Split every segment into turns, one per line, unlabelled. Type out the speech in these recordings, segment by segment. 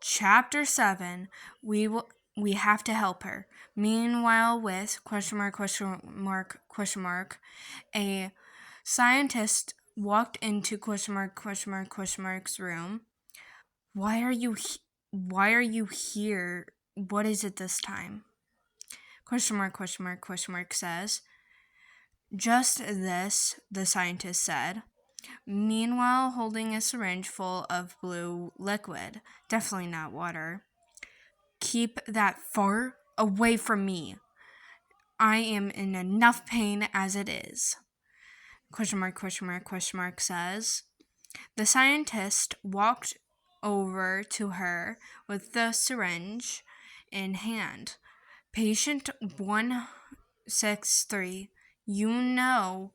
Chapter 7. We have to help her. Meanwhile, with a scientist walked into room. Why are you here? What is it this time? Says. Just this, the scientist said. Meanwhile, holding a syringe full of blue liquid. Definitely not water. Keep that far away from me. I am in enough pain as it is. Says. The scientist walked over to her with the syringe in hand. Patient 163, you know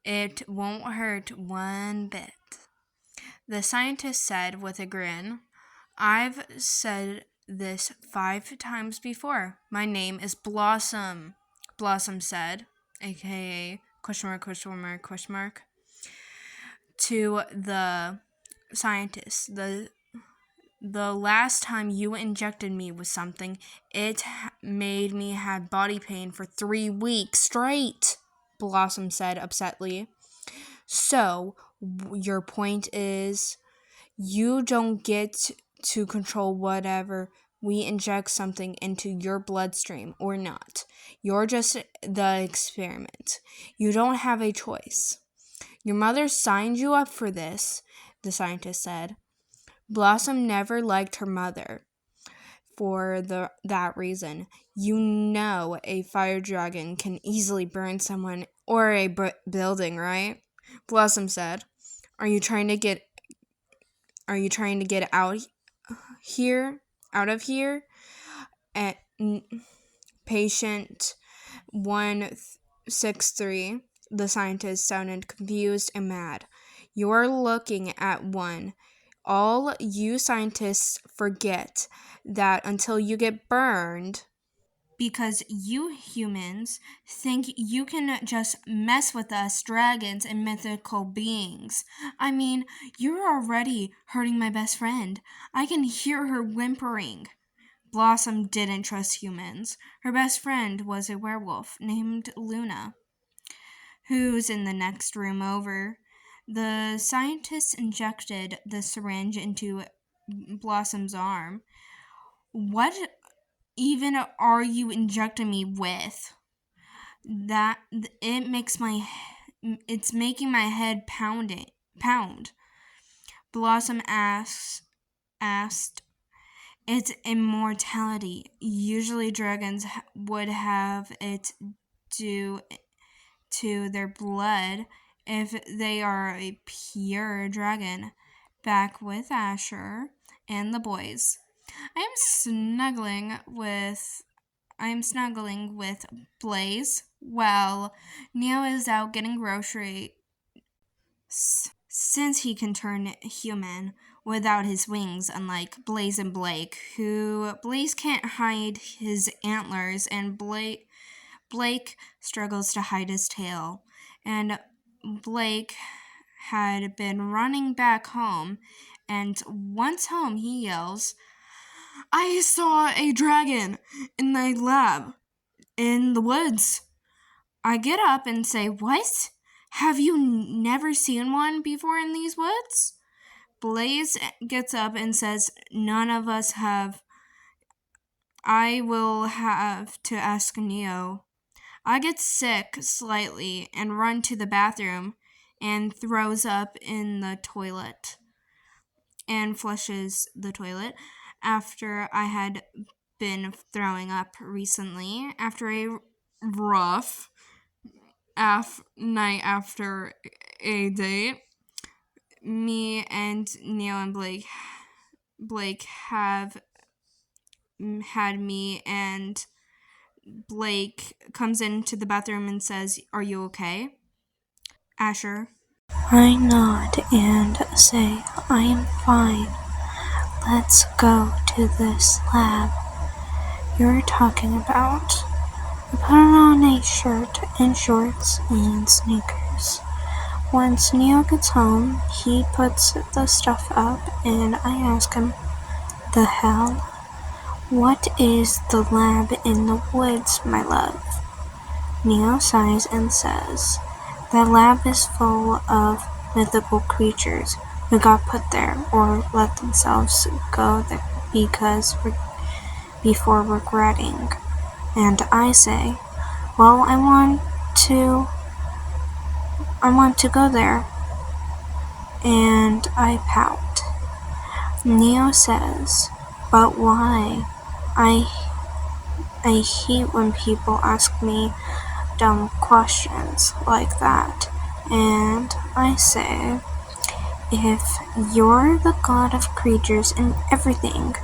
it won't hurt one bit. The scientist said with a grin, I've said this 5 times before. My name is Blossom. Blossom said, aka to the scientist. The last time you injected me with something, it made me have body pain for 3 weeks straight, Blossom said upsetly. So, your point is, you don't get to control whatever we inject something into your bloodstream or not. You're just the experiment. You don't have a choice. Your mother signed you up for this, the scientist said. Blossom never liked her mother for that reason. You know a fire dragon can easily burn someone or a building, right? Blossom said. Are you trying to get out of here? At patient 163, the scientist sounded confused and mad. You're looking at one. All you scientists forget that until you get burned, because you humans think you can just mess with us dragons and mythical beings. I mean, you're already hurting my best friend. I can hear her whimpering. Blossom didn't trust humans. Her best friend was a werewolf named Luna, who's in the next room over. The scientist injected the syringe into Blossom's arm. What even are you injecting me with? It's making my head pound. Blossom asked, it's immortality. Usually dragons would have it due to their blood if they are a pure dragon. Back with Asher and the boys. I am snuggling with Blaze while Neo is out getting groceries. Since he can turn human without his wings, unlike Blaze and Blake, who Blaze can't hide his antlers and Blake struggles to hide his tail. And Blake had been running back home, and once home he yells, I saw a dragon in my lab in the woods. I get up and say, what? Have you never seen one before in these woods? Blaze gets up and says, none of us have. I will have to ask Neo. I get sick slightly and run to the bathroom and throws up in the toilet and flushes the toilet after I had been throwing up recently after a rough night after a date. Me and Neo and Blake have had me, and Blake comes into the bathroom and says, are you okay? Asher.
I nod and say, I am fine. Let's go to this lab you're talking about. I put on a shirt and shorts and sneakers. Once Neo gets home, he puts the stuff up and I ask him, the hell? What is the lab in the woods, my love? Neo sighs and says, "The lab is full of mythical creatures who got put there or let themselves go there before regretting." And I say, "Well, I want to go there." And I pout. Neo says, "But why? I hate when people ask me dumb questions like that." And I say, "If you're the god of creatures and everything,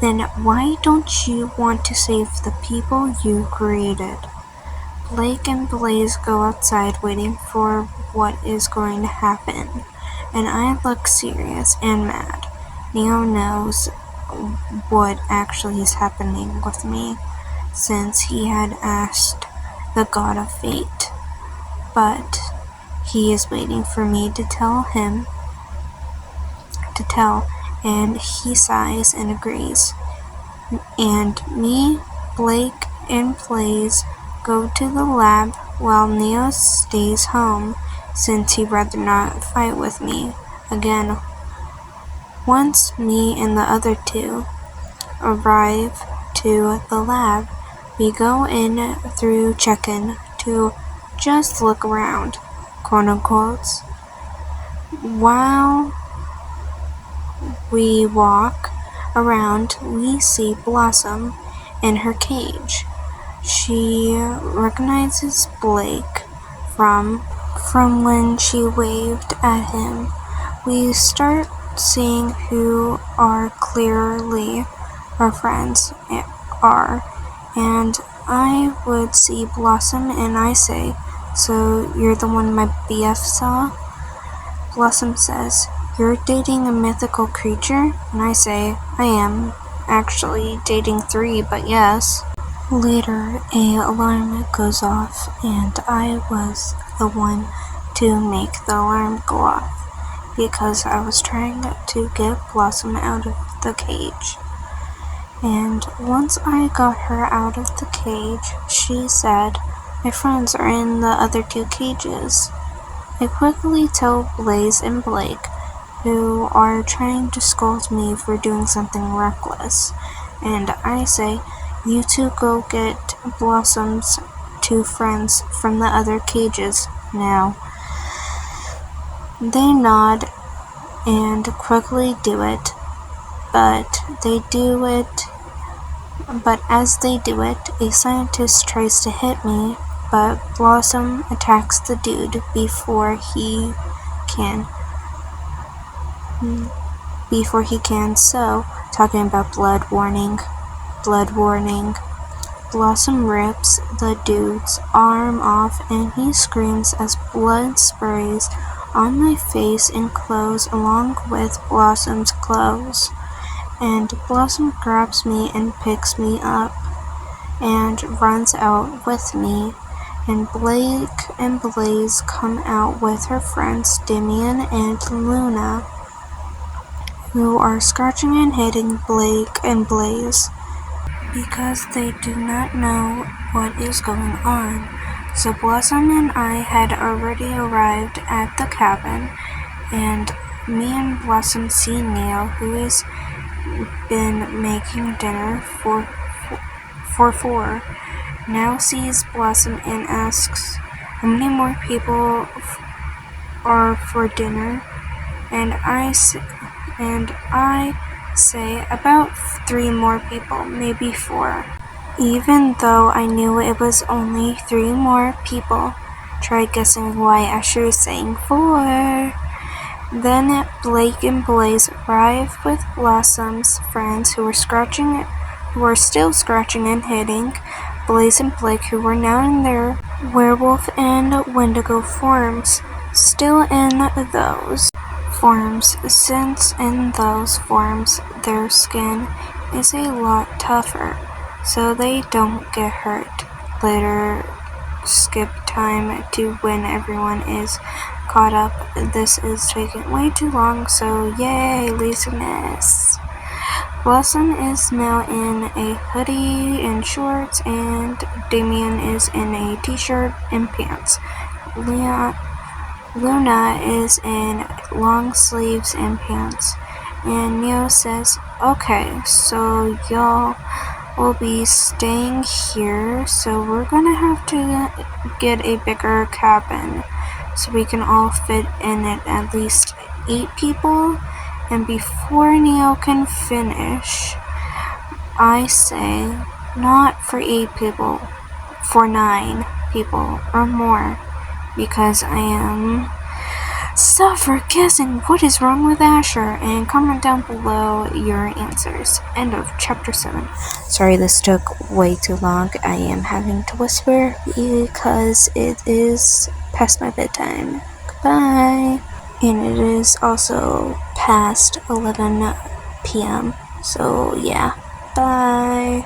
then why don't you want to save the people you created?" Blake and Blaze go outside waiting for what is going to happen, and I look serious and mad. Neo knows what actually is happening with me, since he had asked the god of fate, but he is waiting for me to tell, and he sighs and agrees. And me, Blake, and Blaze go to the lab while Neo stays home, since he'd rather not fight with me again. Once me and the other two arrive to the lab, we go in through check-in to just look around, quote unquote. While we walk around, we see Blossom in her cage. She recognizes Blake from when she waved at him. We start seeing who are clearly our friends are, and I would see Blossom and I say, "So you're the one my BF saw?" Blossom says, "You're dating a mythical creature?" And I say, "I am actually dating 3, but yes." Later, an alarm goes off, and I was the one to make the alarm go off, because I was trying to get Blossom out of the cage. And once I got her out of the cage, she said, "My friends are in the other 2 cages." I quickly tell Blaze and Blake, who are trying to scold me for doing something reckless, and I say, "You 2 go get Blossom's 2 friends from the other cages now." They nod and quickly do it, but as they do it, a scientist tries to hit me, but Blossom attacks the dude before he can. So, talking about blood warning. Blossom rips the dude's arm off, and he screams as blood sprays on my face and clothes along with Blossom's clothes. And Blossom grabs me and picks me up and runs out with me, and Blake and Blaze come out with her friends Damian and Luna, who are scratching and hitting Blake and Blaze because they do not know what is going on. So Blossom and I had already arrived at the cabin, and me and Blossom see Neo, who has been making dinner for 4. Now sees Blossom and asks, "How many more people are for dinner?" And I say about 3 more people, maybe 4. Even though I knew it was only 3 more people. Try guessing why Asher is saying 4. Then Blake and Blaze arrive with Blossom's friends, who are still scratching and hitting Blaze and Blake, who were now in their werewolf and wendigo forms, still in those forms, since in those forms their skin is a lot tougher, so they don't get hurt. Later, skip time to when everyone is caught up. This is taking way too long, so yay, laziness. Blossom is now in a hoodie and shorts, and Damien is in a t-shirt and pants. Luna is in long sleeves and pants. And Neo says, okay, so y'all will be staying here, so we're gonna have to get a bigger cabin so we can all fit in it, at least 8 people. And before Neo can finish, I say, not for 8 people, for 9 people or more, because I am guessing what is wrong with Asher, and comment down below your answers. End of chapter 7. Sorry this took way too long. I am having to whisper because it is past my bedtime. Goodbye. And it is also past 11 p.m. So yeah, bye.